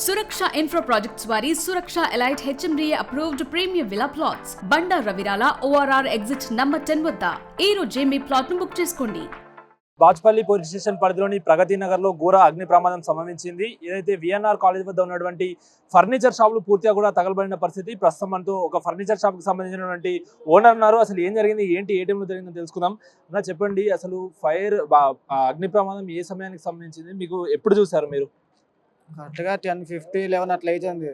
Suraksha Infra Projects వారి Suraksha Elite HMDA approved premium villa plots. బండా రవిరాల ORR exit number 10 వద్ద ఈ రోజే మీ plot ను బుక్ చేసుకోండి. బాచ్పల్లి పోలీస్ స్టేషన్ పరిధిలోని ప్రగతి నగర్ లో ఘోర అగ్ని ప్రమాదం సంభవించింది. ఏదైతే విఎన్ఆర్ కాలేజ్ వద్ద ఉన్నటువంటి ఫర్నిచర్ షాపులు పూర్తిగా కూడా తగలబడిన పరిస్థితి. ప్రస్తుతం మనతో ఒక ఫర్నిచర్ షాప్ కి సంబంధించినటువంటి ఓనర్ ఉన్నారు. అసలు ఏం జరిగింది, ఏంటి, ఏ టైంలో జరిగిందో తెలుసుకుందాం. అలా చెప్పండి, అసలు అగ్ని ప్రమాదం ఏ సమయానికి సంబంధించింది, మీకు ఎప్పుడు చూసారు మీరు? కరెక్ట్గా 10:50, 11 అట్లా అవుతుంది.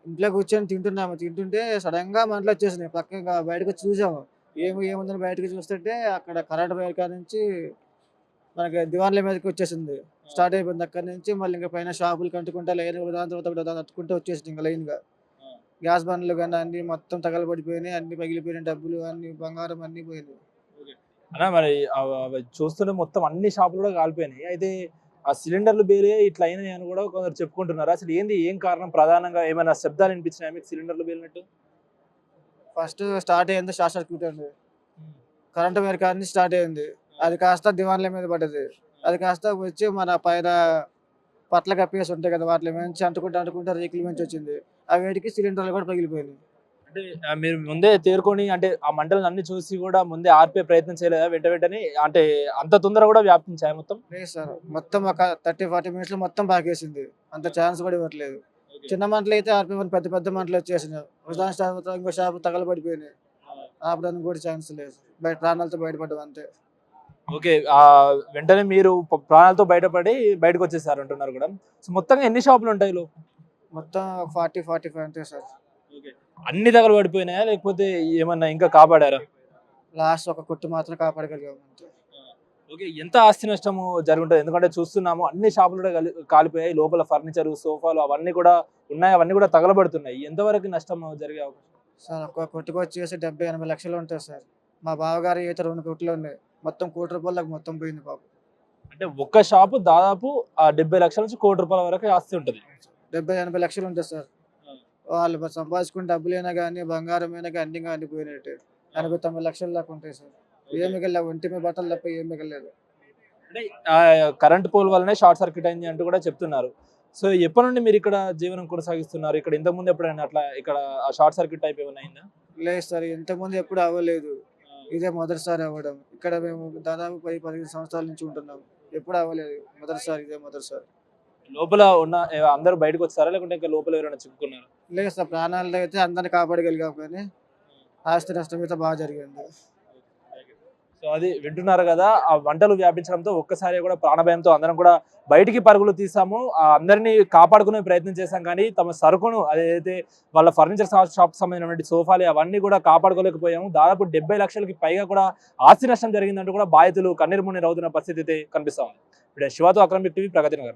ఇంట్లో కూర్చొని తింటుంటే సడన్ గా మంటలు వచ్చేసినాయి. పక్కగా బయటకు వచ్చి చూసాము, ఏముందని బయటకు చూస్తుంటే అక్కడ కరెంట్ వైర్ కాడ నుంచి మనకి దివాన్ల మీదకి వచ్చేసింది. స్టార్ట్ అయిపోయింది అక్కడ నుంచి. మళ్ళీ ఇంకా పైన షాపులు కంటుకుంటా లైన్ దాని తర్వాత తట్టుకుంటూ వచ్చేసింది. ఇంకా లైన్ గా గ్యాస్ బండ్లు కానీ అన్ని మొత్తం తగలబడిపోయినాయి, అన్ని పగిలిపోయినాయి, డబ్బులు అన్ని బంగారం అన్ని పోయినాయి. అన్నా మరి చూస్తుంటే మొత్తం అన్ని షాపులు కూడా కాలిపోయినాయి. అయితే ఆ సిలిండర్లు బేరే ఇట్లా అయినాయి అని కూడా కొందరు చెప్పుకుంటున్నారు. అసలు ఏం కారణం? ప్రధానంగా ఏమైనా శబ్దాలు వినిపించినాయి మీకు సిలిండర్లు బేలినట్టు? ఫస్ట్ స్టార్ట్ అయ్యింది షార్ట్ సర్క్యూట్ అండి. కరెంట్ వైర్ కాడ నుంచి స్టార్ట్ అయ్యింది. అది కాస్త దివాన్ల మీద పడ్డది. అది కాస్త వచ్చి మన పైన పట్ల కప్పేసి ఉంటాయి కదా, వాటి నుంచి అంటుకుంటా రేకుల నుంచి వచ్చింది. ఆ వేడికి సిలిండర్లు కూడా పగిలిపోయినాయి. అంటే మీరు ముందే తేరుకొని, అంటే ఆ మంటలను అన్ని చూసి కూడా ముందే ఆర్పే ప్రయత్నం చేయలేదా? వెంటనే అంటే అంత తొందర కూడా వ్యాపించాయి మొత్తం? లేదు సార్, మొత్తం ఒక 30-40 మినిట్స్ లో మొత్తం పాకేసింది. అంత ఛాన్స్ కూడా ఇవ్వట్లేదు. చిన్న మంటలు అయితే ఆర్పేమని, పెద్ద మంటలు వచ్చేసినాయి. ఇంకో షాపు తగలబడిపోయినాయి. ఆపడానికి కూడా ఛాన్స్ లేదు. ప్రాణాలతో బయటపడ్డాం అంతే. ఓకే, వెంటనే మీరు ప్రాణాలతో బయటకు వచ్చేసారు అంటున్నారు కూడా. సో మొత్తంగా ఎన్ని షాపులు ఉంటాయి లోపు? మొత్తం 40-45 అంతే సార్. అన్ని తగలబడిపోయినాయా, లేకపోతే ఏమన్నా ఇంకా కాపాడారా? లాస్ట్ ఒక కొట్టు మాత్రం కాపాడగలిగాం అంతే. ఓకే, ఎంత ఆస్తి నష్టము జరుగుతుంది? ఎందుకంటే చూస్తున్నాము అన్ని షాపులు కూడా కాలిపోయాయి. లోపల ఫర్నిచర్, సోఫాలు అవన్నీ కూడా ఉన్నాయి, అవన్నీ కూడా తగలబడుతున్నాయి. ఎంతవరకు నష్టం జరిగే అవకాశం? సార్ ఒక్క కొట్టుకు వచ్చేసి 70-80 లక్షలు ఉంటాయి సార్. మా బావగారు అయితే 2 కోట్లు ఉన్నాయి. మొత్తం ₹1 కోటి దాకా మొత్తం పోయింది పాపం. అంటే ఒక్క షాపు దాదాపు 70 లక్షల నుంచి ₹1 కోటి వరకు ఆస్తి ఉంటుంది. 70-80 లక్షలు ఉంటాయి సార్. వాళ్ళు సంపాదించుకున్న డబ్బులైనా కానీ, బంగారమైనా కానీ అన్ని పోయినట్టే. 80-90 లక్షల దాకా ఉంటాయి సార్. ఏం మిగలేదు, ఒంటి మీద బట్టలు తప్ప ఏం మిగలేదు. అంటే కరెంట్ పోల్ వల్లనే షార్ట్ సర్క్యూట్ అయింది అంటూ కూడా చెప్తున్నారు. సో ఎప్పటి నుండి మీరు ఇక్కడ జీవనం కొనసాగిస్తున్నారు? ఇక్కడ ఇంతకుముందు ఎప్పుడైనా అట్లా ఇక్కడ షార్ట్ సర్క్యూట్ టైప్ ఏమైనా అయిందా? లేదు సార్, ఇంతకుముందు ఎప్పుడు అవ్వలేదు. ఇదే మొదటిసారి అవ్వడం. ఇక్కడ మేము దాదాపు 10-15 సంవత్సరాల నుంచి ఉంటున్నాం. ఎప్పుడు అవ్వలేదు, ఇదే మొదటిసారి. లోపల ఉన్న అందరూ బయటకు వచ్చారా, లేకుంటే ఇంకా లోపల ఎవరైనా చిక్కుకున్నారా? లేదు సార్, ప్రాణాలతో అయితే అందరిని కాపాడగలిగాం, కానీ ఆస్తి నష్టం అయితే బాగా జరిగింది. సో అది వింటున్నారు కదా, ఆ మంటలు వ్యాపించడంతో ఒక్కసారి కూడా ప్రాణభయంతో అందరం కూడా బయటికి పరుగులు తీసాము. అందరినీ కాపాడుకునే ప్రయత్నం చేశాం, కానీ తమ సరుకును, అదైతే వాళ్ళ ఫర్నిచర్ షాప్ సంబంధించినటువంటి సోఫాలు అవన్నీ కూడా కాపాడుకోలేకపోయాము. దాదాపు 70 లక్షలకి పైగా కూడా ఆస్తి నష్టం జరిగిందంటూ కూడా బాధితులు కన్నీరు మున్నీరు అవుతున్న పరిస్థితి అయితే కనిపిస్తా ఉంది. ఇప్పుడు శివాతో అక్రమ్ టీవీ, ప్రగతి నగర్.